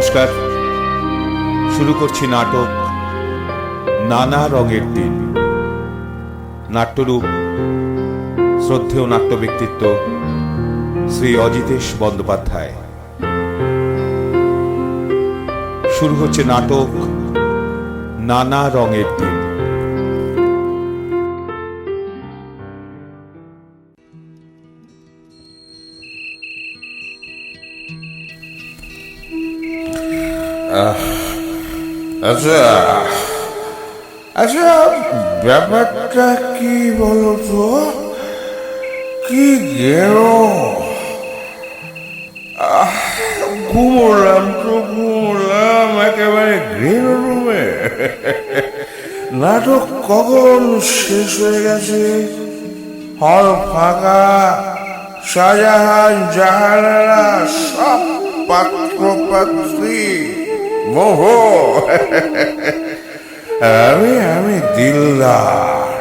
নমস্কার। শুরু করছি নাটক নানা রঙের দিন। নাট্যরূপ শ্রদ্ধেয় নাট্য ব্যক্তিত্ব শ্রী অজিতেশ বন্দ্যোপাধ্যায়। শুরু হচ্ছে নাটক নানা রঙের দিন। আচ্ছা আচ্ছা, ব্যাপারটা কি বলো তো? কি গেল? ঘুমলাম একেবারে গ্রিন রুমে। নাটক কখন শেষ হয়ে গেছে? হল ফাঁকা, শাহজাহান জাহানারা সব পাত্র পাত্রী মোহ। আমি দিলদার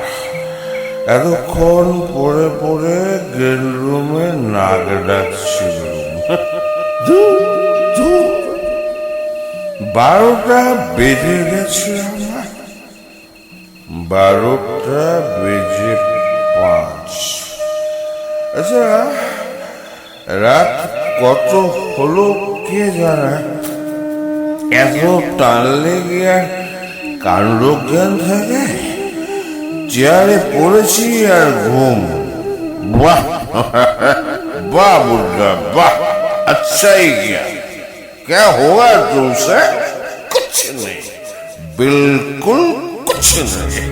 এতক্ষণ পরে পরে গ্রিন রুমে নাক ডাকছিলাম। 12টা বেজে গেছে আমার, 12টা বেজে 5। আচ্ছা, রাত কত হলো কে জানে? এত টানলে গিয়ে কাণ্ড জ্ঞান থাকে? চেয়ারে পড়েছি আর ঘুম। বাহ বাহ बुड्ढा वाह, अच्छा ही किया। क्या होगा तुमसे? कुछ नहीं, बिल्कुल कुछ नहीं।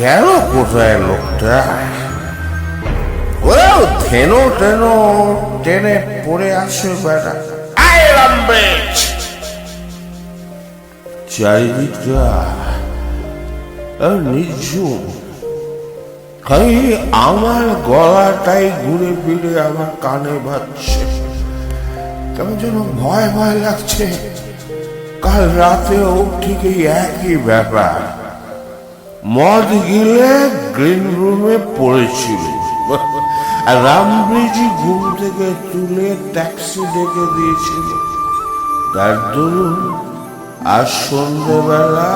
গেল কোথায় লোকটা? ওরাও থেনো টেনো টেনে পড়ে আসে বেটা। চারিদিকটা নিঝুম, খালি আমার গলাটাই ঘুরে ফিরে আমার কানে বাজছে। কেমন যেন ভয় ভয় লাগছে। কাল রাতেও ঠিক এই একই ব্যাপার। মদ গিলে গ্রিন রুমে পড়েছিল, আর রামব্রিজি ঘুম থেকে তুলে ট্যাক্সি ডেকে দিয়েছিল। তার দরুন আজ সন্ধ্যেবেলা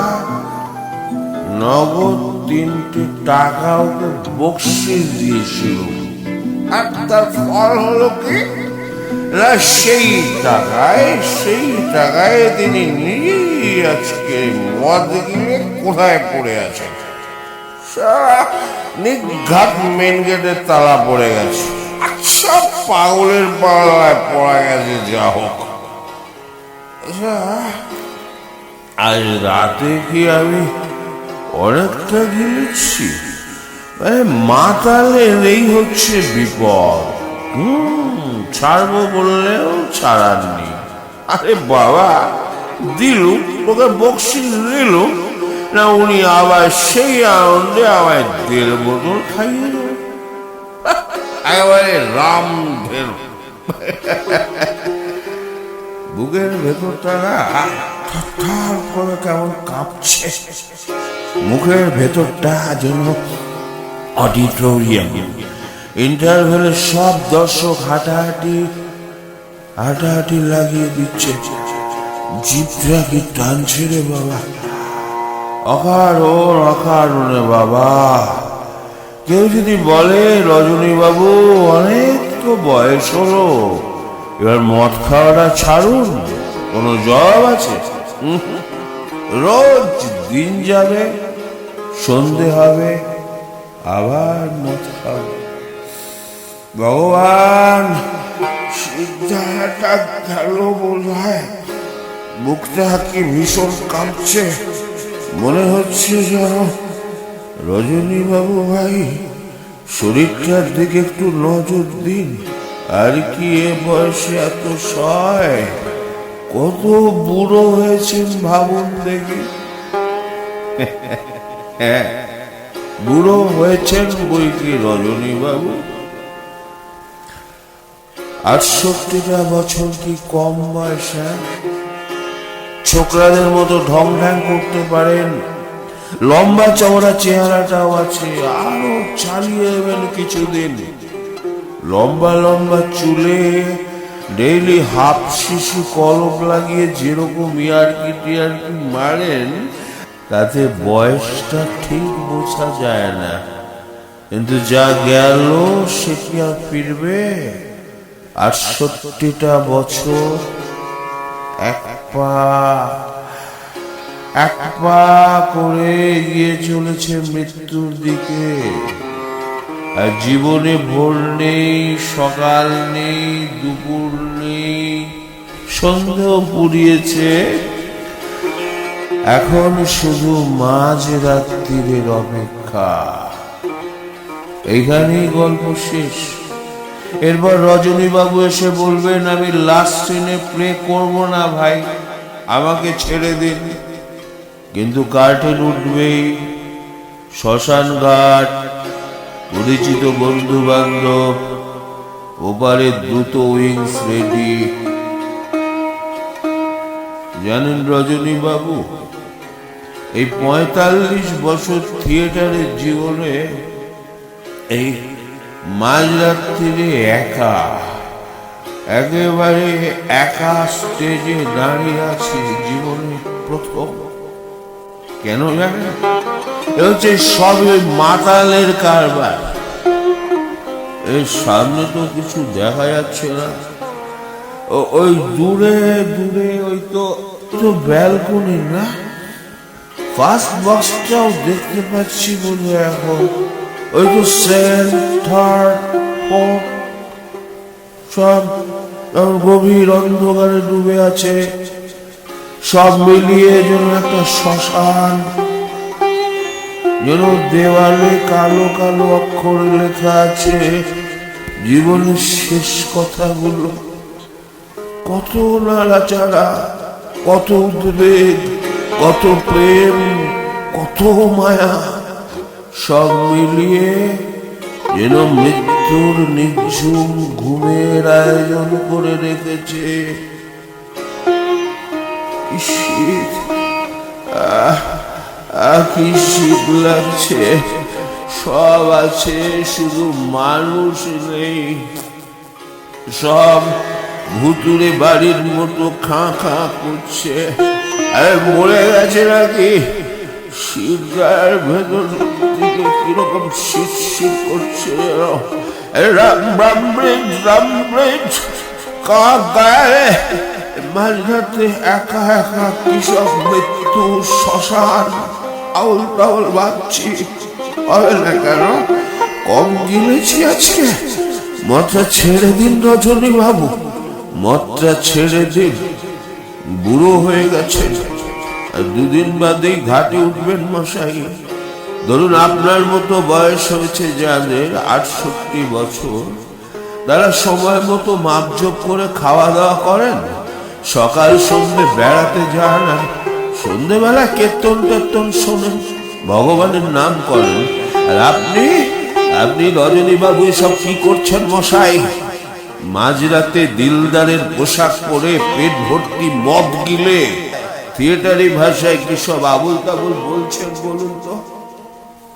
নগদ 3টি টাকা ওকে বকশিশ দিয়েছিল। আর তার ফল হলো কি? সেই টাকায় তিনি নিজেই আজকে মদ গিলে কোথায় পড়ে আছেন। নিঘাত মেন গেটের তালা পড়ে গেছে। আচ্ছা, পাগলের পাল্লায় পড়া গেছে, যা হোক। আচ্ছা, আজ রাতে কি আমি অনেকটা গিলেছি? মাতালের এই হচ্ছে বিপদ। ছাড়বো বললেও ছাড়ার নেই। আরে বাবা, দিলুম তোকে বকশিশ দিলুম না, উনি আবার সেই আনন্দে আমায় 1.5 বোতল খাইয়ে দেব। একেবারে রাম ধেনু। বুকের ভেতরটা না থরথর করে কেমন কাঁপছে। মুখের ভেতরটা যেন অডিটোরিয়াম। ইন্টারভেলে সব দর্শক হাঁটাহাঁটি লাগিয়ে দিচ্ছে। জিভটা কি টানছে রে বাবা, অকারণে বাবা। কেউ যদি বলে রজনী বাবু অনেক তো বয়স হলো, এবার মদ খাওয়াটা ছাড়ুন, কোনো জবাব আছে? রোজ দিন যাবে, সন্ধে হবে, আবার মদ খাবে। ভগবান, সিদ্ধাটা গেল বোধ হয়। বুকটা কি ভীষণ কাঁপছে। মনে হচ্ছে যেন রজনী বাবু ভাই শরীরটার দিকে একটু নজর দিন। আর কি এ বয়সে এত সয়? কত বুড়ো হয়েছেন ভাবুন দেখি। হ্যাঁ, বুড়ো হয়েছেন বই কি রজনী বাবু? 68টা বছর কি কম বয়স? ছোকরাদের মতো ঢং ঢ্যাং করতে পারেন, লম্বা চওড়া চেহারাটাও আছে, আরো চালিয়ে দেবেন কিছুদিন। লম্বা লম্বা চুলে ডেইলি হাফ শিশু কলম লাগিয়ে যেরকম ইয়ার্কি মারেন, তাতে বয়সটা ঠিক বোঝা যায় না। কিন্তু যা গেল সে কি আর ফিরবে? 68টা বছর এক পা করে এগিয়ে চলেছে মৃত্যুর দিকে। আর জীবনে ভোর নেই, সকাল নেই, দুপুর নেই, সন্ধ্যেও পুড়িয়েছে। এখন শুধু মাঝ রাত্রির অপেক্ষা। এইখানেই গল্প শেষ। এরপর রজনীবাবু এসে বলবেন, আমি লাস্ট সিনে প্লে করব না ভাই, আমাকে ছেড়ে দিন। কিন্তু কার্টেন উঠবেই, শ্মশান ঘাট, পরিচিত বন্ধু বান্ধব, ওপারে দ্রুত উইংস রেডি। জানেন রজনীবাবু, এই 45 বছর থিয়েটারের জীবনে এই মাঝরাত্রিরে একেবারে একা স্টেজে দাঁড়িয়ে আছি জীবনে প্রথম। কেন জানেন? হচ্ছে সব মাতালের কারবার। এর সামনে তো কিছু দেখা যাচ্ছে না, ওই দূরে দূরে ওই তো ব্যালকনি না, ফার্স্ট বক্সটাও দেখতে পাচ্ছি বলে এখন। ওই তো সেকেন্ড, থার্ড, ফোর্থ সব গভীর অন্ধকারে ডুবে আছে। সব মিলিয়ে যেন একটা শ্মশান, যেন দেওয়ালে কালো কালো অক্ষরে লেখা আছে জীবনের শেষ কথাগুলো। কত নাড়াচাড়া, কত উদ্বেগ, কত প্রেম, কত মায়া, সব মিলিয়ে যেন মৃত্যুর নিঝুম ঘুমের আয়োজন করে রেখেছে। কি শীত লাগছে। সব আছে, শুধু মানুষ নেই। সব ভুতুরে বাড়ির মতো খাঁ খাঁ করছে। আরে মরে গেছে নাকি? শীতগার ভেতর থেকে কিরকম শীত শীত করছে। মাঝরাতে একা একা কি সব মৃত্যু, শ্মশান, আউল টাউল ভাবছি। হবে না কেন? কম গিলেছি আজকে। মদটা ছেড়ে দিন রজনীবাবু, মদটা ছেড়ে দিন। বুড়ো হয়ে গেছে, আর দুদিন বাদেই ঘাটে উঠবেন মশাই। ধরুন আপনার মতো বয়স হয়েছে যাদের 68 বছর, তারা সময় মতো মাপজোপ করে খাওয়া দাওয়া করেন, সকাল সন্ধ্যে বেড়াতে যান, আর সন্ধ্যেবেলা কীর্তন টীর্তন শোনেন, ভগবানের নাম করেন। আর আপনি রজনীবাবু সব কি করছেন মশাই? মাঝরাতে দিলদারের পোশাক পরে পেট ভর্তি মদ গিলে থিয়েটারি ভাষায় কি সব আবুল তাবুল বলছেন বলুন তো?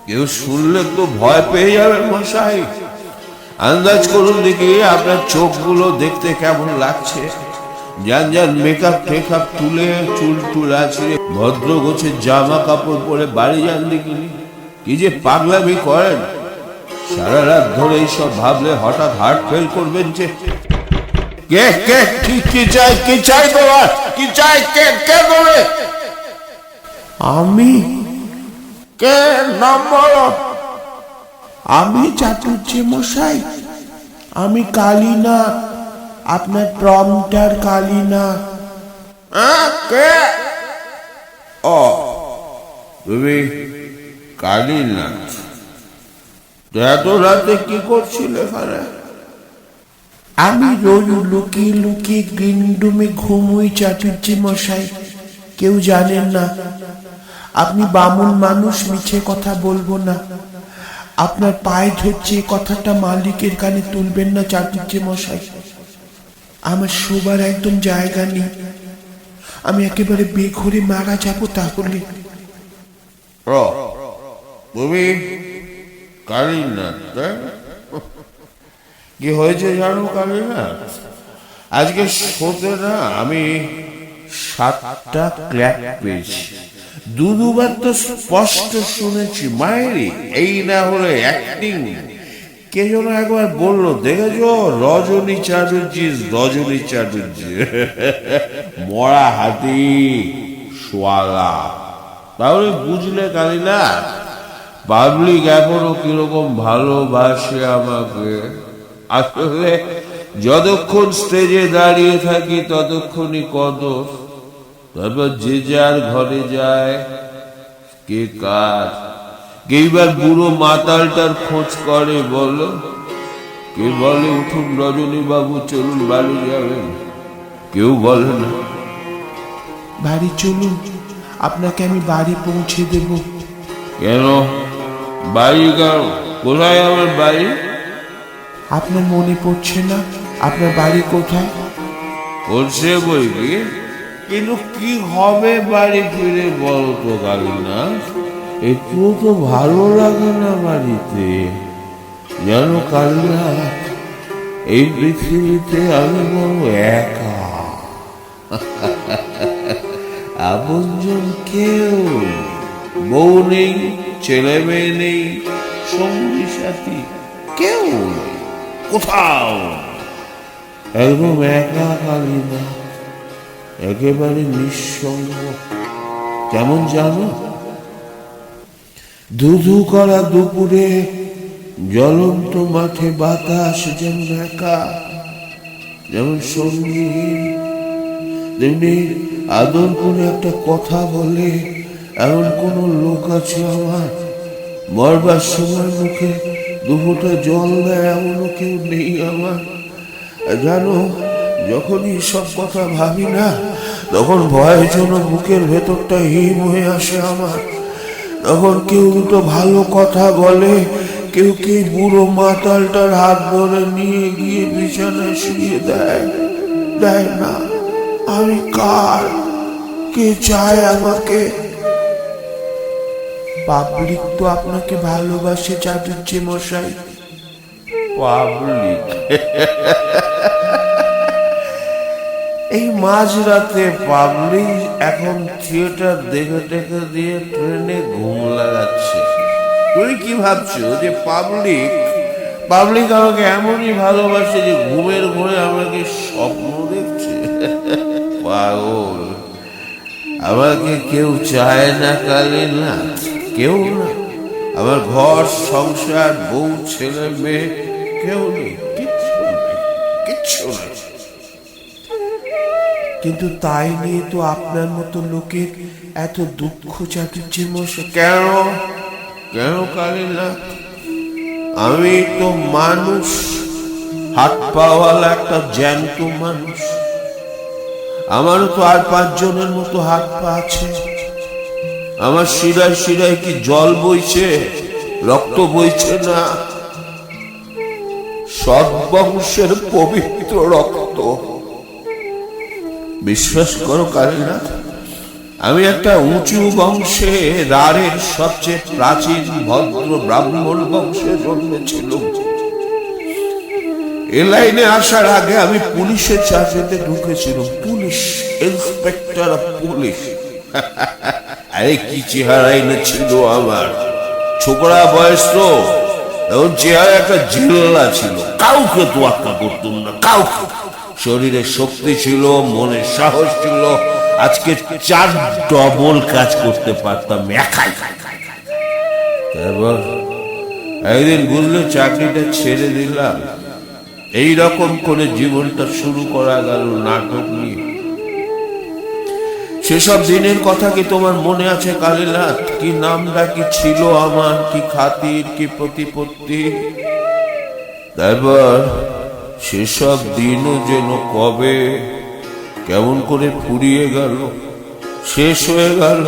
কেউ শুনলে তো ভয় পেয়ে যাবেন মশাই। আন্দাজ করুন দেখি আপনার চোখগুলো দেখতে কেমন লাগছে। যান মেকআপ টেকআপ তুলে, চুল টুল আছে, ভদ্র গোছের জামা কাপড় পরে বাড়ি যান দেখিনি। কি যে পাগলামি করেন, সারা রাত ধরে এইসব ভাবলে হঠাৎ হার্ট ফেল করবেন যে। কি চাই তোমার? কি চাই? কে বলে? আমি? কে? নাম বলো। আমি চাটুর্যে মশাই, আমি কালীনাথ, আপনার প্রম্পটার কালীনাথ। কে? ও তুমি কালীনাথ? এত রাতে কি করছিল এখানে? আমি রোজ লুকিয়ে লুকিয়ে গ্রিন রুমে ঘুমোই চাটুর্যে মশাই, কেউ জানেন না। আপনি বামুন মানুষ, মিছে কথা বলবো না। আপনার পায়ে ধরছে, কথাটা মালিকের কানে তুলবেন না চাটুর্যে মশাই। আমার শোবার একদম জায়গা নেই, আমি একেবারে বেঘরে মারা যাবো তাহলে। তুমি কালীনাথ? কি হয়েছে জানো কালীনাথ? আজকে শোতে না আমি 7টা ক্ল্যাপ পেয়েছি। দুবার তো স্পষ্ট শুনেছি মায়েরি, এই না হলে অ্যাক্টিং। কে যেন একবার বললো, দেখেছো রজনী চ্যাটার্জি মরা হাতি সোয়ালা। তাহলে বুঝলে কালীনাথ, পাবলিক এখনো কিরকম ভালোবাসে আমাকে। আসলে যতক্ষণ স্টেজে দাঁড়িয়ে থাকি ততক্ষণই কদর, তারপর যে যার ঘরে যায়। কে কার কেইবার বুড়ো মাতালটার খোঁজ করে বলো, কে বলে উঠুন রজনী বাবু চলুন বাড়ি যাবেন, কেউ বলে না বাড়ি চলুন, আপনাকে আমি বাড়ি পৌঁছে দেব। কেন বাড়ি? কেন? কোথায় আমার বাড়ি? আপনার মনে পড়ছে না আপনার বাড়ি কোথায়? করছে বই কি, কিন্তু কি হবে বাড়ি ফিরে বলো তো কালীনাথ? একটু তো ভালো লাগে না বাড়িতে, জানো কালীনাথ। এই পৃথিবীতে আমি বড় একা, আপনজন কেউ, বউ নেই, ছেলে মেয়ে নেই, সঙ্গী সাথী কেউ নেই, কোথাও একদম একা কালীনাথ, একেবারে নিঃসঙ্গ। কেমন জানো, ধুধু করা দুপুরে জ্বলন্ত মাঠে বাতাস যেমন একা, যেমন সঙ্গীহীন, তেমনি আদর করে একটা কথা বলে এমন কোন লোক আছে আমার। মরবার সময় মুখে দুফোঁটা জল দেয় এমনও কেউ নেই আমার। জানো, যখনই সব কথা ভাবি না, তখন ভয়ের জন্য বুকের ভেতরটা হিম হয়ে আসে আমার। তখন কেউ দুটো ভালো কথা বলে, কেউ কি বুড়ো মাতালটার হাত ধরে নিয়ে গিয়ে বিছানায় শুয়ে দেয় না। আমি কার? কে চায় আমাকে? পাবলিক তো আপনাকে ভালোবাসে চাটুর্যে মশাই। পাবলিক? এই মাঝরাতে পাবলিক এখন থিয়েটার দেখে টেকে দিয়ে ট্রেনে ঘুম লাগাচ্ছে। তুমি কি ভাবছো যে পাবলিক আমাকে এমনই ভালোবাসে যে ঘুমের ঘরে আমাকে স্বপ্ন দেখছে? পাগল, আমাকে কেউ চায় না কালীনাথ, কেউ না। আমার ঘর সংসার, বউ ছেলে মেয়ে কেউ নেই, কিচ্ছু নেই। কিন্তু তাই নিয়ে তো আপনার মতো লোকের এত দুঃখ চাটুর্যে মশাই। কেন কালীনাথ? আমি তো মানুষ, হাত পাওয়ালা একটা জ্যান্ত মানুষ। আমারও তো আর 5 জনের মতো হাত পা আছে। আমার শিরায় শিরায় কি জল বইছে, রক্ত বইছে না? সৎ বংশের পবিত্র রক্ত। বিশ্বাস করো কালীনাথ, আমি একটা উঁচু বংশে, রাঢ়ের সবচেয়ে প্রাচীন ভদ্র ব্রাহ্মণ বংশে জন্মেছিলাম। এ লাইনে আসার আগে আমি পুলিশের চাকরিতে ঢুকেছিলাম, পুলিশ ইন্সপেক্টর অফ পুলিশ। আরে কি চেহারাই না ছিল আমার! ছোকরা বয়স তো, তখন চেহারা একটা জেল্লা ছিল, কাউকে তোয়াক্কা করতাম না, কাউকে। শরীরে শক্তি ছিল, মনে সাহস ছিল, আজকে 4 ডবল কাজ করতে পারতাম একাই। তারপর একদিন বুঝলে চাকরিটা ছেড়ে দিলাম। এইরকম করে জীবনটা শুরু করা গেল নাটক নিয়ে। সেসব দিনের কথা কি তোমার মনে আছে কালীনাথ? কি নামটা কি ছিল আমার, কি খাতির, কি প্রতিপত্তি। তারপর সেসব দিনও যেন কবে কেমন করে ফুরিয়ে গেল, শেষ হয়ে গেল।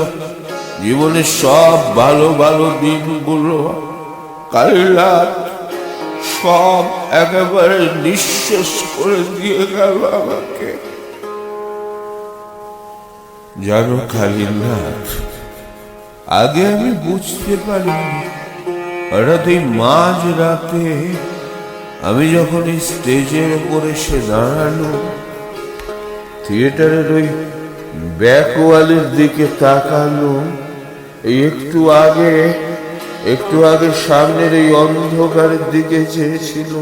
জীবনের সব ভালো ভালো দিনগুলো কালীনাথ সব একেবারে নিঃশেষ করে দিয়ে গেল আমাকে। জানো কালীনাথ, আগে আমি বুঝতে পারিনি, হঠাৎ এই মাঝ রাতে আমি যখন এই স্টেজের উপর এসে দাঁড়ালো, থিয়েটারের ওই ব্যাক ওয়ালের দিকে তাকালো, এই একটু আগে সামনের এই অন্ধকারের দিকে চেয়েছিল।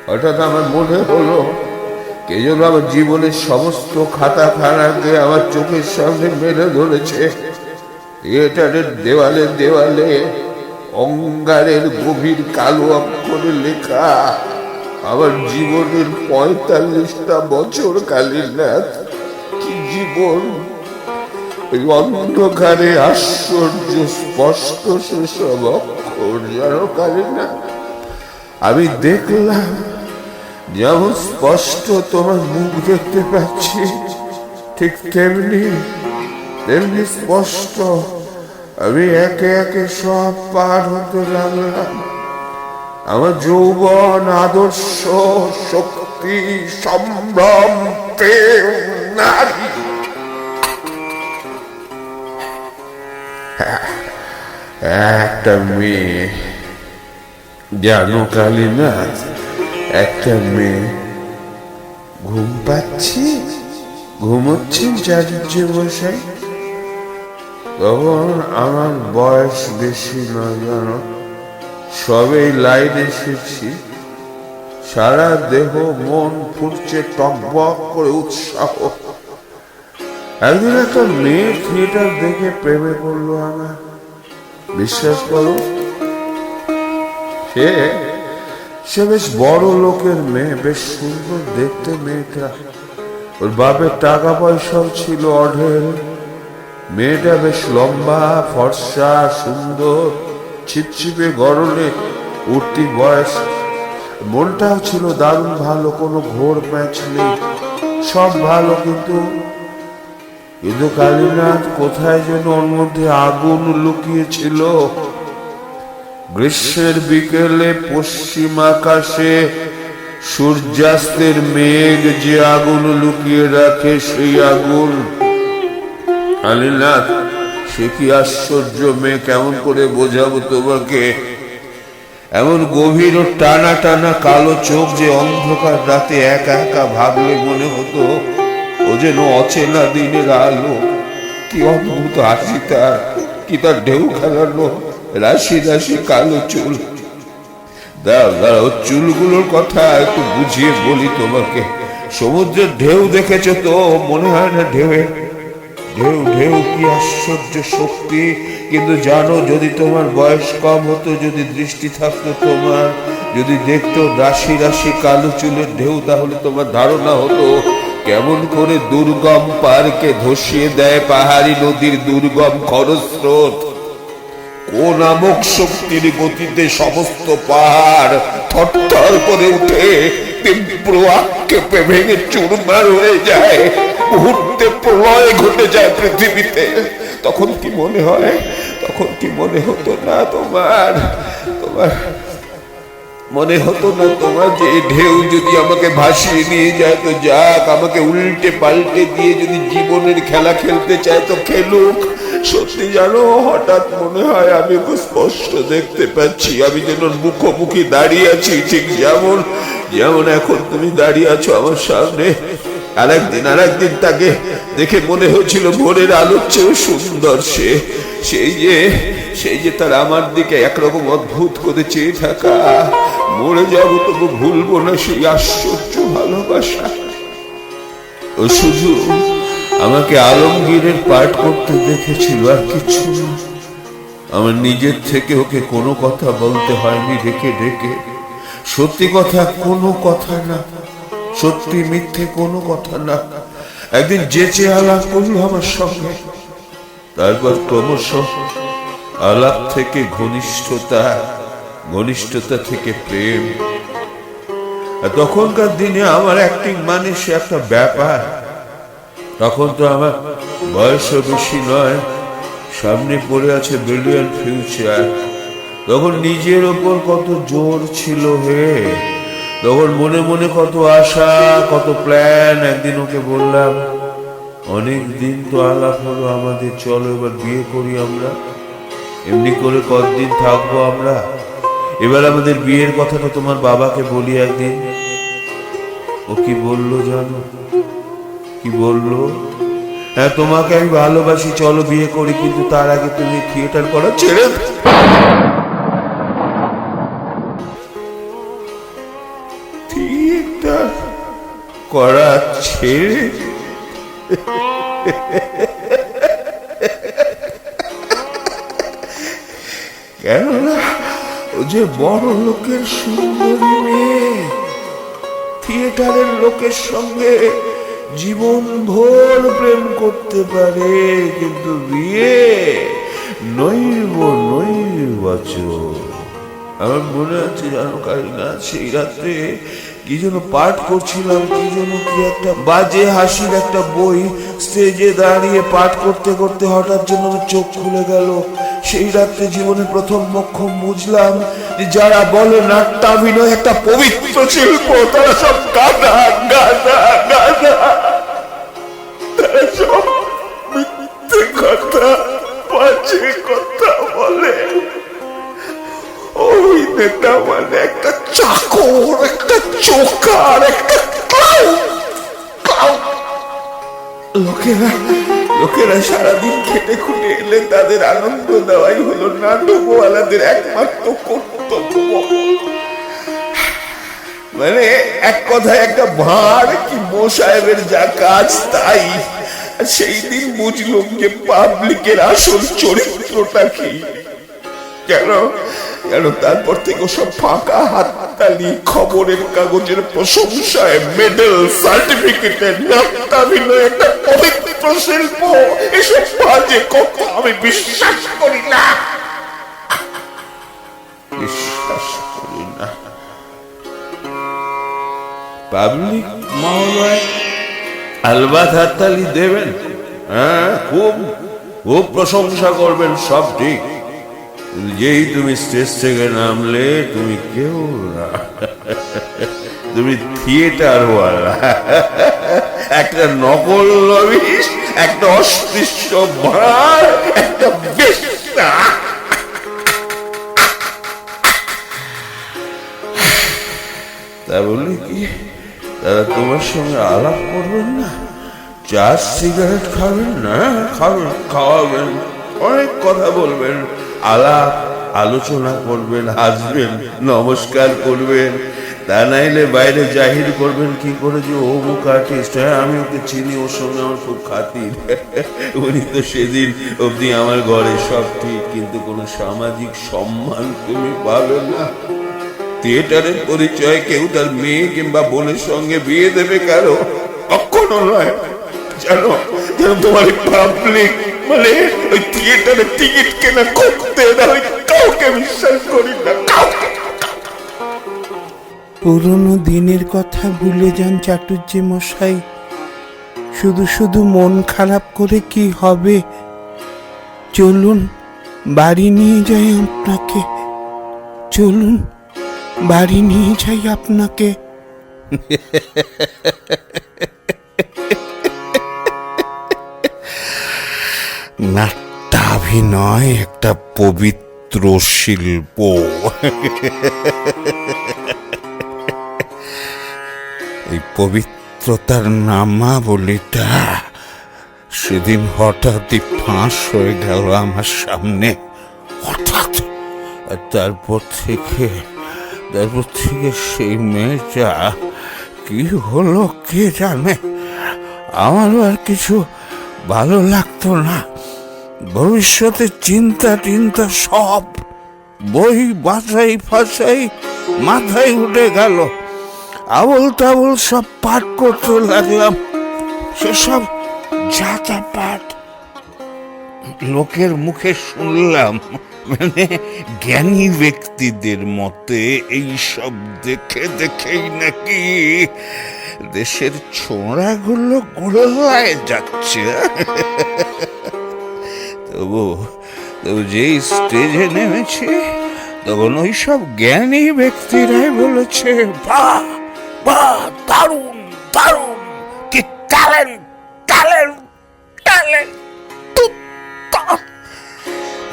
হঠাৎ আমার মনে হলো কে যেন আমার জীবনের সমস্ত খাতাখানাকে আমার চোখের সামনে মেলে ধরেছে। থিয়েটারের দেওয়ালে দেওয়ালে অঙ্গারের গভীর কালো অক্ষরে লেখা আমার জীবনের 45টা বছর। কালীনাথ, কি জীবন! ওই অন্ধকারে আশ্চর্য স্পষ্ট সেসব অক্ষর, জানো কালীনাথ, আমি দেখলাম যেমন স্পষ্ট তোমার মুখ দেখতে পাচ্ছি, ঠিক তেমনি স্পষ্ট আমি একে একে সব পার হতে লাগলাম। আমার যৌবন, আদর্শ, শক্তি, সম্ভ্রম, প্রেম, নারী। একটা মেয়ে, জানো কালীনাথ, একটা মেয়ে ঘুমোচ্ছেন চাটুর্য মশাই। তখন আমার বয়স বেশি নয়, জানো, সবে লাইন এসেছি। সারা দেহ মন ফুটছে টকবক করে উৎসাহ। একদিন একটা মেয়ে থিয়েটার দেখে প্রেমে পড়লো আমার। বিশ্বাস করো, সে বেশ বড় লোকের মেয়ে, বেশ সুন্দর দেখতে মেয়েটা। ওর বাপের টাকা পয়সাও ছিল অঢেল। মেয়েটা বেশ লম্বা, ফর্সা, সুন্দর, ছিপছিপে গরলে উঠতি বয়স। মনটাও ছিল দারুণ ভালো, কোনো ঘোর ম্যাচ নেই, সব ভালো। কিন্তু কালীনাথ, কোথায় যেন ওর মধ্যে আগুন লুকিয়েছিল। গ্রীষ্মের বিকেলে পশ্চিম আকাশে সূর্যাস্তের মেঘ যে আগুন লুকিয়ে রাখে, সেই আগুন। কালীনাথ, সে কি আশ্চর্য মেয়ে! কেমন করে বোঝাবো তোমাকে? এমন গভীর ও টানা টানা কালো চোখ যে অন্ধকার রাতে একা একা ভাবলে মনে হতো ও যেন অচেনা দিনের আলো। কি অদ্ভুত হাসি তার, কি তার ঢেউ খেলানো রাশি রাশি কালো চুল। দাঁড়াও, চুলগুলোর কথা একটু বুঝিয়ে বলি তোমাকে। সমুদ্রের ঢেউ দেখেছো তো? মনে হয় না ঢেউ কি আশ্চর্য শক্তি! কিন্তু জানো, যদি তোমার বয়স কম হতো, যদি দৃষ্টি থাকতো তোমার, যদি দেখতো রাশি রাশি কালো চুলের ঢেউ, তাহলে তোমার ধারণা হতো কেমন করে দুর্গম পার্কে ধসিয়ে দেয় পাহাড়ি নদীর দুর্গম খরস্রোত। কোন নামক শক্তির গতিতে সমস্ত পাহাড় থরথর করে উঠে তীব্র আক্ষেপে ভেঙে চুরমার হয়ে যায়। মুহূর্তে প্রলয় ঘটে যায় পৃথিবীতে। তখন কি মনে হয়, তখন কি মনে হতো না তোমার মনে হতো না তোমার যে ঢেউ যদি আমাকে ভাসিয়ে নিয়ে যায় তো যাক, আমাকে উল্টে পাল্টে দিয়ে যদি জীবনের খেলা খেলতে চায় তো খেলুক। সত্যি জানো, হঠাৎ মনে হয় আমি খুব স্পষ্ট দেখতে পাচ্ছি আমি যেন মুখোমুখি দাঁড়িয়ে আছি, ঠিক যেমন এখন তুমি দাঁড়িয়ে আছো আমার সামনে। আরেকদিন তাকে দেখে মনে হচ্ছিল ভোরের আলোর চেয়েও সুন্দর সেই যে তার আমার দিকে একরকম অদ্ভুত করে চেয়ে থাকা। মরে যাবো তবু ভুলবো না সেই আশ্চর্য ভালোবাসা। ও শুধু আমাকে আলমগীরের পাঠ করতে দেখেছিল, আর কিছু না। আমার নিজের থেকে ওকে কোনো কথা বলতে হয়নি ডেকে। সত্যি কথা কোনো কথা না, সত্যি মিথ্যে কোনো কথা না। একদিন যেচে আলাপ করলো আমার সঙ্গে, তারপর ক্রমশ আলাপ থেকে ঘনিষ্ঠতা থেকে প্রেম। তখনকার দিনে আমার অ্যাক্টিং মানে সে একটা ব্যাপার। তখন তো আমার বয়সও বেশি নয়, সামনে পড়ে আছে ব্রিলিয়ান্ট ফিউচার। তখন নিজের ওপর কত জোর ছিল তখন মনে মনে কত আশা, কত প্ল্যান। একদিন ওকে বললাম, অনেক দিন তো আলাপ হলো আমাদের, চলো এবার বিয়ে করি আমরা। এমনি করে কতদিন থাকবো আমরা? এবার আমাদের বিয়ের কথাটা তোমার বাবাকে বলি একদিন। ও কি বললো জানো? কি বললো? হ্যাঁ, তোমাকে আমি ভালোবাসি, চলো বিয়ে করি, কিন্তু তার আগে তুমি থিয়েটার করা ছেড়ে থিয়েটার করা ছেড়ে কেননা ও যে বড় লোকের সুন্দরী মেয়ে, থিয়েটারের লোকের সঙ্গে জীবন ভোর প্রেম করতে পারে, কিন্তু বিয়ে নৈর্বচ। আমার মনে আছে জানো কারিনা, সেই রাত্রে কি যেন পাঠ করছিলাম, কি যেন কি একটা বাজে হাসির একটা বই, স্টেজে দাঁড়িয়ে পাঠ করতে করতে হঠাৎ যেন আমার চোখ খুলে গেল। সেই রাত্রে জীবনে প্রথম মোক্ষম বুঝলাম যে যারা বলে নাট্যাভিনয় একটা পবিত্র শিল্প, তারা সব গাধা গাধা গাধা, তারা সব মিথ্যে কথা, বাজে কথা বলে। অভিনেতা মানে একটা চাকর, একটা চোকার, একটা লোকেরা সারাদিন খেটে খুঁটে এলে তাদের আনন্দ দেওয়াই হলো নাটকওয়ালাদের একমাত্র কর্তব্য। মানে এক কথায় একটা ভাঁড় কি মোসাহেবের যা কাজ তাই। সেই দিন বুঝলাম যে পাবলিকের আসল চরিত্রটা কি। কেন তারপর থেকে সব ফাঁকা হাততালি, খবরের কাগজের প্রশংসায়, মেডেল, সার্টিফিকেটের, নাট্যাভিনয় একটা পবিত্র শিল্প, এসব বাজে কথা আমি বিশ্বাস করি না। পাবলিক মহোদয় আলবাত হাততালি দেবেন, হ্যাঁ, খুব খুব প্রশংসা করবেন, সব ঠিক। যেই তুমি স্টেজ থেকে নামলে তুমি কেউ না, তুমি থিয়েটার ওয়ালা, একটা নকল নবিশ, একটা অস্পৃশ্য ভাঁড়, একটা বেশ্যা। তা বলি কি তারা তোমার সঙ্গে আলাপ করবেন না? চা সিগারেট খাবেন না? খাওয়াবেন, অনেক কথা বলবেন, আলাপ আলোচনা করবেন, হাসবেন, নমস্কার করবেন। তা নাইলে বাইরে জাহির করবেন কি করে যে ও মুখ আর্টিস্ট, হ্যাঁ আমি ওকে চিনি, ওর সঙ্গে আমার খুব খাতির। উনি তো সেদিন অবধি আমার ঘরে, সব ঠিক, কিন্তু কোনো সামাজিক সম্মান তুমি পাবে না। থিয়েটারের পরিচয় কেউ তার মেয়ে কিংবা বোনের সঙ্গে বিয়ে দেবে কারো? কখনো নয়। জানো তোমার পাবলিক মানে ওই থিয়েটারে টিকিট কেনা করতে আমি কাউকে বিশ্বাস করি না, কাউকে। পুরনো দিনের কথা ভুলে যান চাটুর্যে মশাই, শুধু শুধু মন খারাপ করে কি হবে? চলুন বাড়ি নিয়ে যাই আপনাকে, চলুন বাড়ি নিয়ে যাই আপনাকে। নাট্যাভিনয় একটা পবিত্র শিল্প। এই পবিত্রতার নামাবলীটা সেদিন হঠাৎই ফাঁস হয়ে গেল আমার সামনে, হঠাৎ। তারপর থেকে সেই মেয়েটা কি হলো কে জানে। আমারও আর কিছু ভালো লাগতো না। ভবিষ্যতে চিন্তা সব বই বাছাই ফাছাই মাথায় উঠে গেল। আবল তাবল সব পাঠ করতে লাগলাম, সেসব যাতা পাঠ লোকের মুখে শুনলাম। মানে জ্ঞানী ব্যক্তিদের মতে এইসব দেখেই নাকি দেশের ছোঁড়াগুলো গোড়ায় যাচ্ছে। তবু যেই স্টেজে নেমেছে তখন ওই সব জ্ঞানী ব্যক্তিরাই বলেছে, বাহ বাহ, দারুণ দারুণ, কি ট্যালেন্ট ট্যালেন্ট ট্যালেন্ট,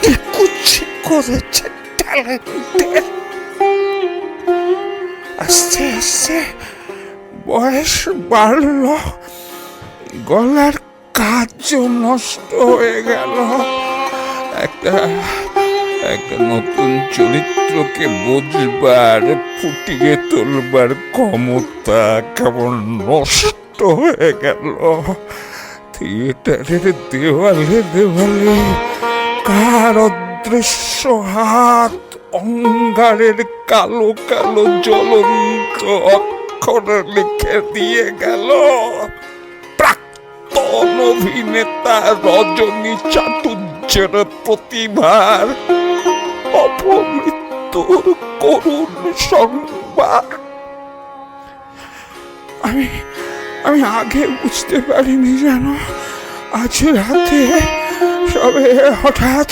কি কুচ্ছি করেছে ট্যালেন্টের। আস্তে আস্তে বয়স বাড়ল, গলার কাজও নষ্ট হয়ে গেল। একটা একটা নতুন চরিত্রকে বুঝবার, ফুটিয়ে তুলবার ক্ষমতা কেমন নষ্ট হয়ে গেল। থিয়েটারের দেওয়ালে দেওয়ালে কার অদৃশ্য হাত অঙ্গারের কালো কালো জ্বলন্ত অক্ষরে লিখে দিয়ে গেল। প্রাক্তন অভিনেতা রজনী চাটুর্যের প্রতিভার অপমৃত্যুর করুণ সংবাদ। আমি আগে বুঝতে পারিনি জানো। আজ রাতে সবে হঠাৎ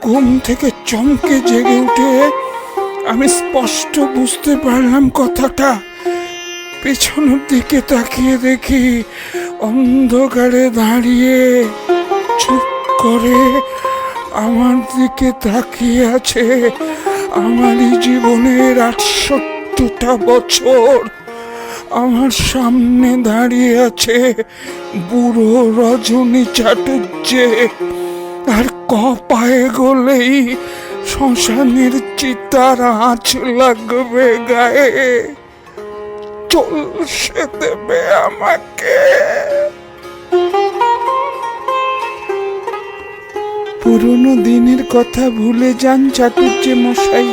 ঘুম থেকে চমকে জেগে উঠে আমি স্পষ্ট বুঝতে পারলাম কথাটা। পেছনের দিকে তাকিয়ে দেখি অন্ধকারে দাঁড়িয়ে চুপ করে আমার দিকে তাকিয়ে আছে আমারই জীবনের 68টা বছর। আমার সামনে দাঁড়িয়ে আছে বুড়ো রজনী চাটুর্যে, আর পায়ে গলেই শ্মশানের চিতার আঁচ লাগবে গায়ে, চলছে দেবে আমাকে। পুরনো দিনের কথা ভুলে যান চাটুর্যে মশাই,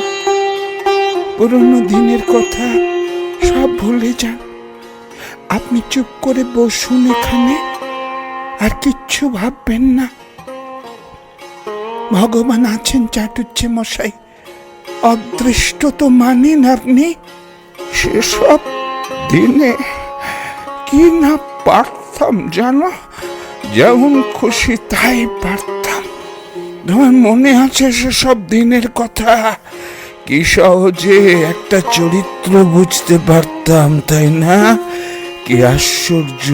পুরনো দিনের কথা সব ভুলে যান। আপনি চুপ করে বসুন এখানে, আর কিচ্ছু ভাববেন না। ভগবান আছেন চাটুর্যে মশাই, অদৃষ্ট তো মানেন আপনি। সেসব দিনে কি না পারতাম জানো, যেমন খুশি তাই পারতাম। তোমার মনে আছে সেসব দিনের কথা? কি সহজে একটা চরিত্র বুঝতে পারতাম, তাই না? কি আশ্চর্য,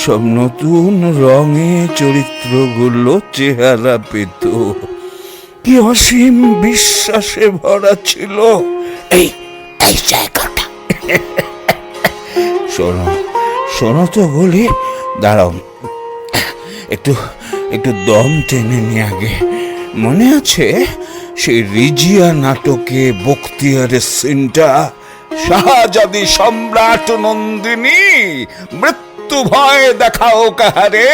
সব নতুন রঙে চরিত্রগুলো চেহারা পেত। কি অসীম বিশ্বাসে ভরা ছিল এই জায়গাটা। শোনো শোনো তো বলি, দাঁড়াও একটু দম টেনে নিয়ে আগে। মনে আছে সেই রিজিয়া নাটকে বখতিয়ারের সিনটা? শাহজাদি সম্রাট নন্দিনী, মৃত্যু ভয় দেখাও কাহারে,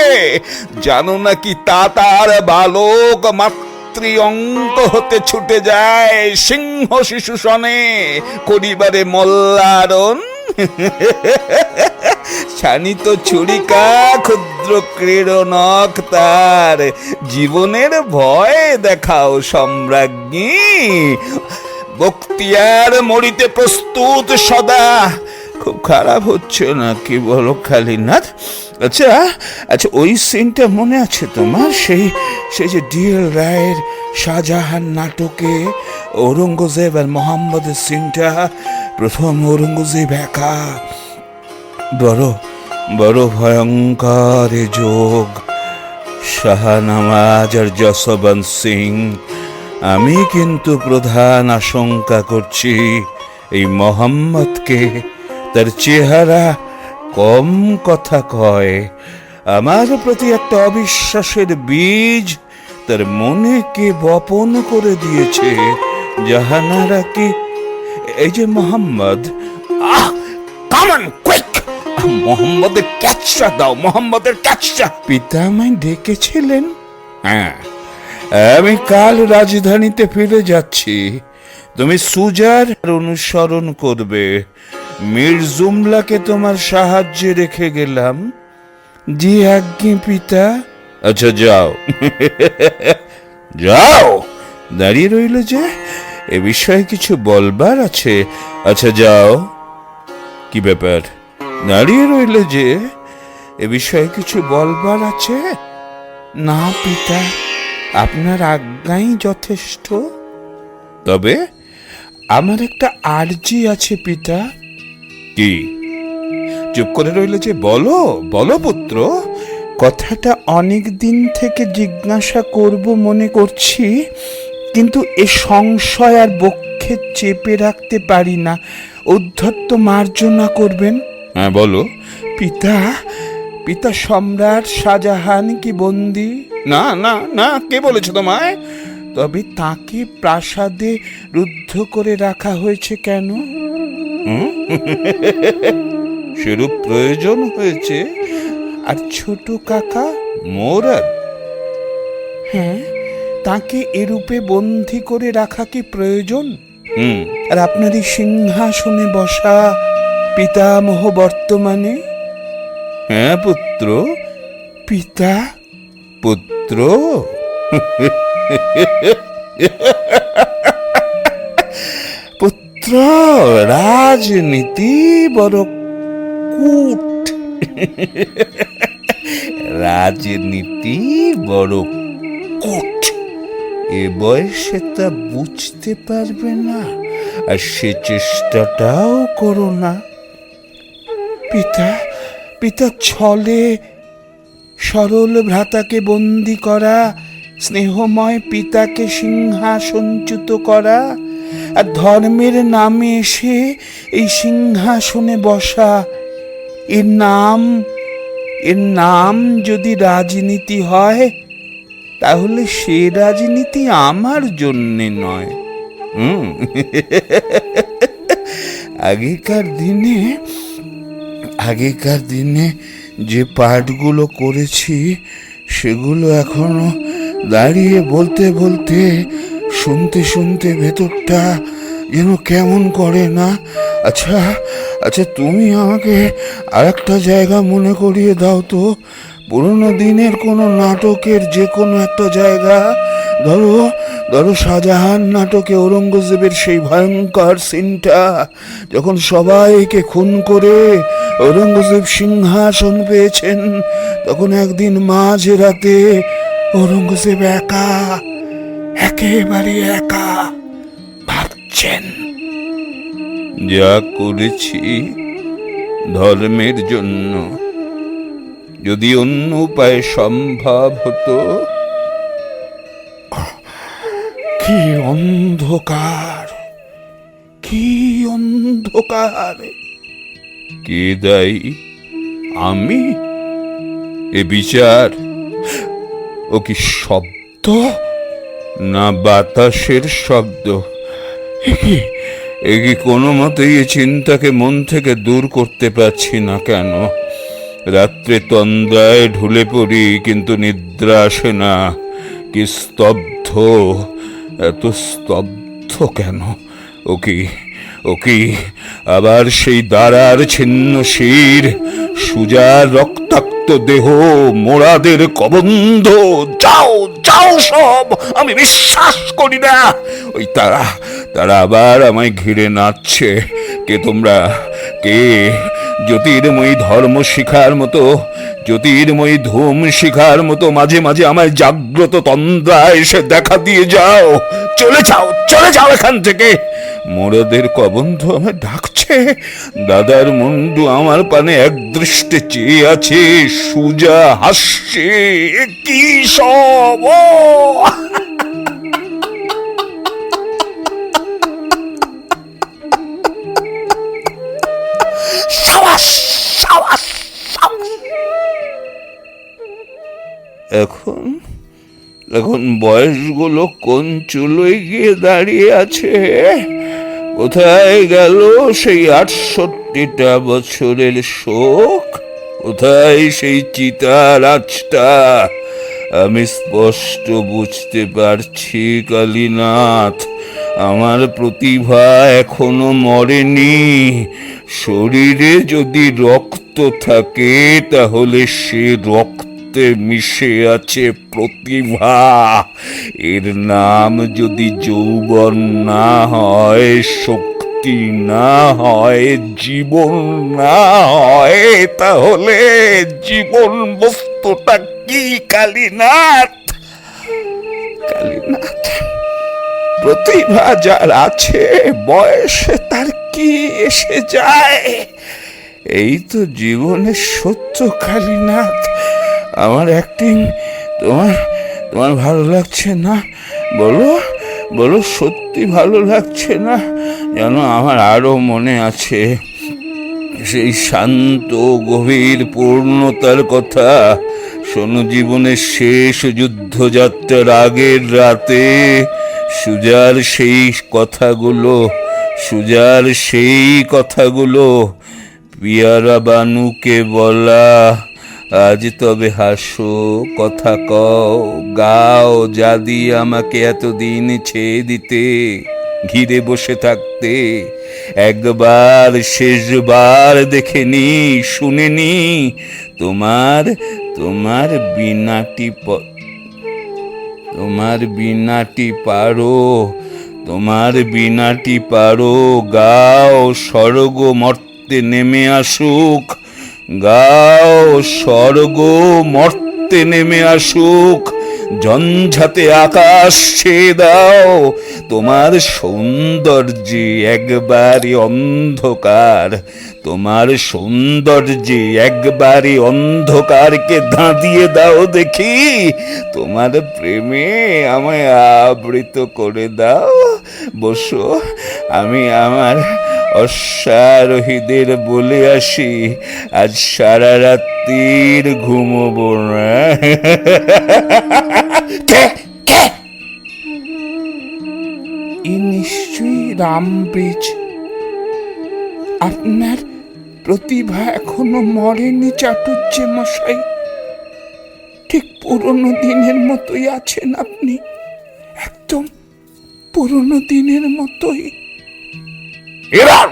জানো নাকি তা তার বালক মাতৃ অঙ্ক হতে ছুটে যায় সিংহ শিশু সনে করিবারে মল্লারণ। শানিত ছুরিকা ক্ষুদ্র ক্রীড়নক তার, জীবনের ভয় দেখাও সম্রাজ্ঞী। বখতিয়ার মরিতে প্রস্তুত সদা। খুব খারাপ হচ্ছে না কি বলো কালীনাথ? আচ্ছা, ওই সিনটা মনে আছে তোমার? সেই যে ডিএল রায়ের শাহজাহান নাটকে ঔরঙ্গজেব আর মোহাম্মদের সিনটা। প্রথম ঔরঙ্গজেব একা, বড় ভয়ঙ্কর যোগ, শাহনামাজ আর যশবন্ত সিং। আমি কিন্তু প্রধান আশঙ্কা করছি এই মোহাম্মদকে। তার চেহারা কম কথা কয়, আমার প্রতি একটা অবিশ্বাসের বীজ তার মনে কে বপন করে দিয়েছে। জাহানারা কি এই যে মোহাম্মদ? মোহাম্মদের ক্যাচটা দাও, মোহাম্মদের ক্যাচটা। পিতা আমায় ডেকেছিলেন? হ্যাঁ, আমি কাল রাজধানীতে ফিরে যাচ্ছি। তুমি সুজার অনুসরণ করবে। মীর জুমলাকে তোমার সাহায্যে রেখে গেলাম। জি আজ্ঞে পিতা। আচ্ছা যাও। যাও। দাঁড়িয়ে রইল যে, এ বিষয়ে কিছু বলবার আছে? আচ্ছা যাও। কি ব্যাপার? দাঁড়িয়ে রইল যে, এ বিষয়ে কিছু বলবার আছে? না পিতা, আপনার আজ্ঞাই যথেষ্ট। তবে আমার একটা আর্জি আছে পিতা। কি? চুপ করে রইল যে, বলো পুত্র। কথাটা অনেক দিন থেকে জিজ্ঞাসা করব মনে করছি, কিন্তু এ সংশয় আর বক্ষে চেপে রাখতে পারি না। উদ্ধত্ত মার্জনা করবেন। হ্যাঁ বলো। পিতা পিতা সম্রাট শাহজাহান কি বন্দি? না না না, কে বলেছে তোমায়? তবে তাকে প্রাসাদে রুদ্ধ করে রাখা হয়েছে কেন? সেরূপ প্রয়োজন হয়েছে। আর ছোট কাকা? মোরাদ? হ্যাঁ, তাকে এরূপে বন্দি করে রাখা কি প্রয়োজন? হুম। আর আপনারই সিংহাসনে বসা পিতামহ বর্তমানে? হ্যাঁ পুত্র। পিতা? পুত্র? পুত্র, রাজনীতি বড় কূট। রাজনীতি বড় কূট। এ বয়সে তা বুঝতে পারবে না, আর সে চেষ্টাটাও করো না। পিতা পিতা ছলে সরল ভ্রাতাকে বন্দি করা, স্নেহময় পিতাকে সিংহাসনচ্যুত করা, আর ধর্মের নামে এসে এই সিংহাসনে বসা, এর নাম যদি রাজনীতি হয়, তাহলে সে রাজনীতি আমার জন্যে নয়। আগেকার দিনে যে পাঠগুলো করেছি, সেগুলো এখনো দাঁড়িয়ে বলতে বলতে, শুনতে শুনতে ভেতরটা যেন কেমন করে না। আচ্ছা আচ্ছা, তুমি আমাকে আর একটা জায়গা মনে করিয়ে দাও তো। পুরোনো দিনের কোনো নাটকের যে কোনো একটা জায়গা। ধরো শাহজাহান নাটকে ঔরঙ্গজেবের সেই ভয়ঙ্কর সিনটা, যখন সবাইকে খুন করে ঔরঙ্গজেব সিংহাসন পেয়েছেন, তখন একদিন মাঝ রাতে ঔরঙ্গজেব একা, একেবারে একা ভাবছেন, যা করেছি ধর্মের জন্য, যদি অন্য উপায়ে সম্ভব হতো। কি অন্ধকার, কি অন্ধকার! কে দায়ী? আমি? এ বিচার? ও কি শব্দ? না বাতাসের শব্দ? এ কি কোনো মতেই এ চিন্তাকে মন থেকে দূর করতে পারছি না কেন? রাত্রে তন্দ্রায় ঢুলে পড়ি, কিন্তু নিদ্রা আসে না। কি স্তব্ধ, এত স্তব্ধ কেন? ও কি আবার সেই দ্বারার ছিন্ন শির, সুজার রক্তাক্ত দেহ, মোড়াদের কবন্ধ? যাও যাও সব, আমি বিশ্বাস করি না। ওই তারা আবার আমায় ঘিরে নাচছে। কে তোমরা? কে? জ্যোতির্ময়ী ধর্ম শিখার মতো, জ্যোতির্ময়ী ধূম শিখার মতো মাঝে মাঝে আমায় জাগ্রত তন্দ্রায় এসে দেখা দিয়ে যাও। চলে যাও এখান থেকে। মোড়াদের কবন্ধ আমায় ডাকছে। দাদার মুন্ডু আমার পানে একদৃষ্টে চেয়ে আছে। সুজা হাসছে। কি সব! এখন বয়সগুলো কোন চুলোয় গিয়ে দাঁড়িয়ে আছে? কোথায় গেল সেই 68টা বছরের শোক? কোথায় সেই চিতার আঁচটা? আমি স্পষ্ট বুঝতে পারছি কালীনাথ, আমার প্রতিভা এখনো মরেনি। শরীরে যদি রক্ত থাকে, তাহলে সে রক্তে মিশে আছে প্রতিভা। এর নাম যদি যৌবন না হয়, শক্তি না হয়, জীবন না হয়, তাহলে জীবন বস্তুটা কি কালীনাথ? প্রতিভা যার আছে, বয়সে তার কি এসে যায়? এই তো জীবনের সত্য কালীনাথ। আমার অ্যাক্টিং তোমার ভালো লাগছে না? বলো সত্যি ভালো লাগছে না? যেন আমার আরো মনে আছে সেই শান্ত গভীর পূর্ণতার কথা। শোনো, জীবনের শেষ যুদ্ধযাত্রার আগের রাতে সুজার সেই কথাগুলো পিয়ারা বানুকে বলা। আজ তবে হাসো, কথা কও, গাও, যা দিয়ে আমাকে এতদিন ছেয়ে দিতে, ঘিরে বসে থাকতে। একবার শেষবার দেখেনি, শুনেনি তোমার তোমার বিনাটি পারো। গাও, স্বর্গ মর্তে নেমে আসুক। গাও, স্বর্গ মর্তে নেমে আসুক। ঝঞ্ঝাতে আকাশ ছেয়ে দাও। তোমার সৌন্দর্যে একবারে অন্ধকার, অন্ধকারকে ধাঁধিয়ে দাও দেখি। তোমার প্রেমে আমায় আবৃত করে দাও। বসো, আমি আমার অশ্বারোহীদের বলে আসি, আজ সারা রাত্রির ঘুমোবো না। নিশ্চয়ই রামব্রিজ। আপনার প্রতিভা এখনো মরেনি চাটুজ্জে মশাই। ঠিক পুরনো দিনের মতোই আছেন আপনি, একদম পুরনো দিনের মতোই। इधर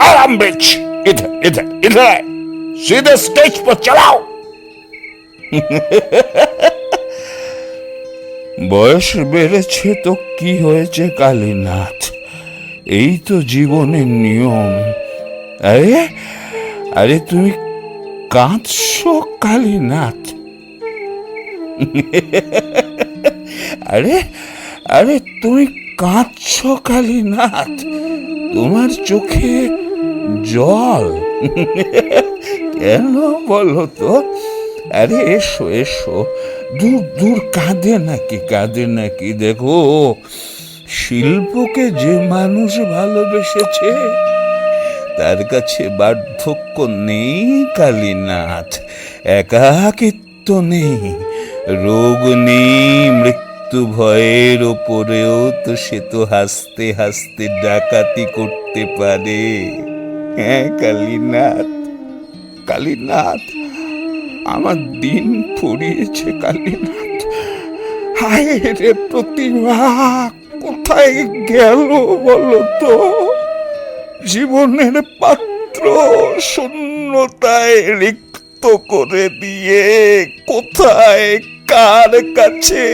आराम ब्रिज, इधर सीधे स्टेज पर चलाओ। বয়স বেড়েছে তো কি হয়েছে কালীনাথ, এই তো জীবনের নিয়ম। আরে আরে তুমি কাঁদছো কালীনাথ? আরে আরে তুমি কাঁদছো কালীনাথ? তোমার চোখে জল কেন বলো তো? আরে এসো এসো, দূর কাঁদে নাকি? দেখো, শিল্পকে যে মানুষ ভালোবেসেছে তার কাছে বার্ধক্য নেই কালীনাথ, একাকিত্ব নেই, রোগ নেই, মৃত্যু ভয়ের ওপরেও তো সে তো হাসতে হাসতে ডাকাতি করতে পারে। হ্যাঁ কালীনাথ, আমার দিন ফুরিয়েছে কালীনাথ। হায় রে প্রতিভা, কোথায় গেল বলো তো? জীবনের পাত্র শূন্যতায় রিক্ত করে দিয়ে কোথায়, কার কাছে,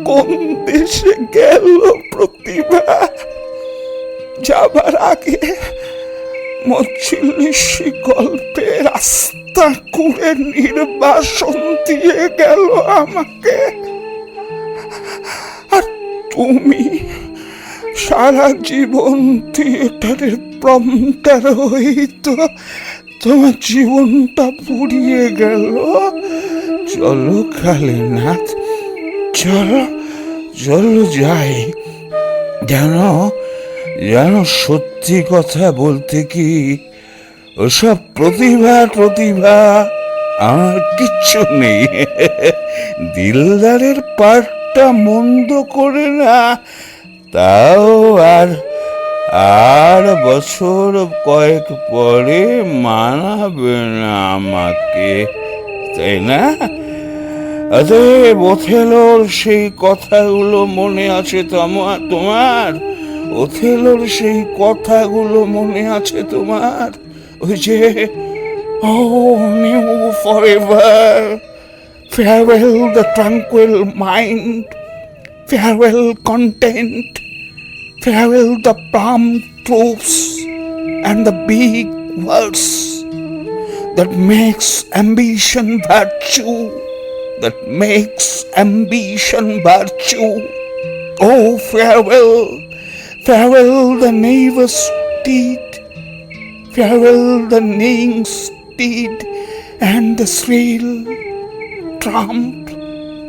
কোন দেশে গেল প্রতিভা? যাবার আগে মজলিসি গল্পে রাস্তা করে নির্বাসন দিয়ে গেল আমাকে। আর তুমি সারা জীবন থিয়েটারের প্রম্পটার হইতো তোমার জীবনটা পুড়িয়ে গেল। চলো কালীনাথ, চলো যাই। যেন সত্যি কথা বলতে কি, ওসব প্রতিভা আমার কিচ্ছু নেই। দিলদারের পার্টটা মন্দ করে না, তাও আর বছর কয়েক পরে মানাবে না আমাকে, তাই না? অতএব ওথেলোর সেই কথাগুলো মনে আছে তোমার? ওথেলোর সেই কথাগুলো মনে আছে তোমার? ওই যে, oh, new forever, farewell the tranquil mind, farewell content, farewell the plum truths and the big words that makes ambition virtue, Oh, farewell the nervous steed, farewell the neighing steed and the shrill trump,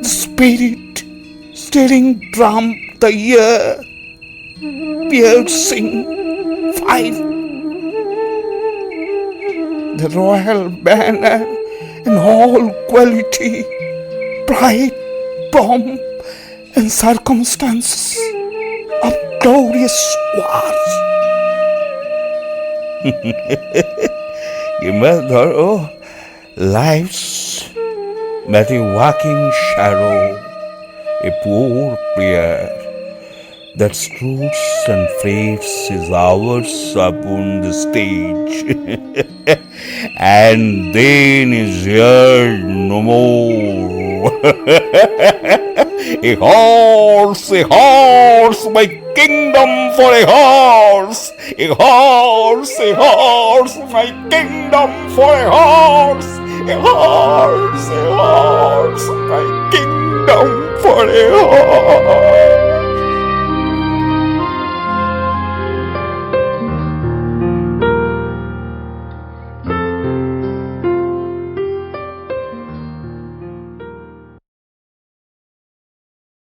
the steering drum, the ear, piercing, five, the royal banner in all quality, pride, pomp, and circumstances of glorious wars. কিংবা ধরো life's but a walking shadow, a poor prayer that roots and fades is ours upon the stage, and then is here no more. A horse, my kingdom for a horse, my kingdom for a horse, my kingdom for a horse.